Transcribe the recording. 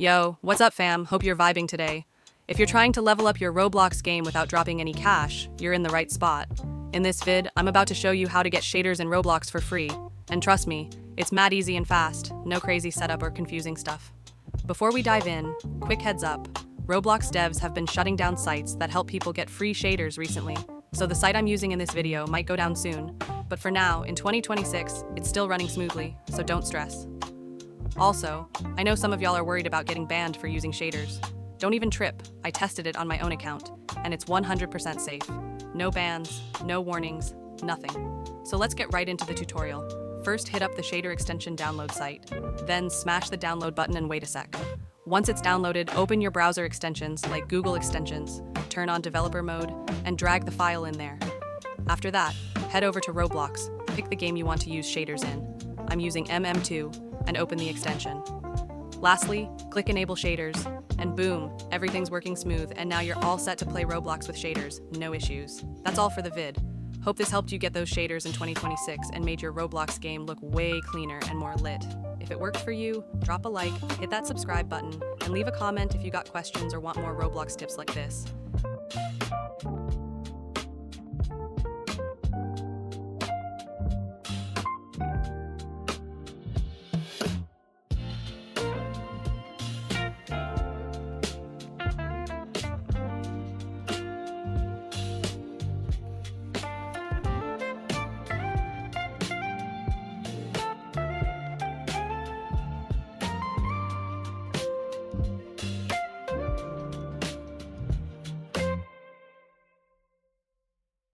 Yo, what's up fam? Hope you're vibing today. If you're trying to level up your Roblox game without dropping any cash, you're in the right spot. In this vid, I'm about to show you how to get shaders in Roblox for free. And trust me, it's mad easy and fast, no crazy setup or confusing stuff. Before we dive in, quick heads up, Roblox devs have been shutting down sites that help people get free shaders recently, so the site I'm using in this video might go down soon. But for now, in 2026, it's still running smoothly, so don't stress. Also, I know some of y'all are worried about getting banned for using shaders. Don't even trip, I tested it on my own account, and it's 100% safe. No bans, no warnings, nothing. So let's get right into the tutorial. First, hit up the shader extension download site, then smash the download button and wait a sec. Once it's downloaded, open your browser extensions like Google Extensions, turn on developer mode, and drag the file in there. After that, head over to Roblox, pick the game you want to use shaders in. I'm using MM2, and open the extension. Lastly, click Enable Shaders, and boom, everything's working smooth, and now you're all set to play Roblox with shaders, no issues. That's all for the vid. Hope this helped you get those shaders in 2026 and made your Roblox game look way cleaner and more lit. If it worked for you, drop a like, hit that subscribe button, and leave a comment if you got questions or want more Roblox tips like this.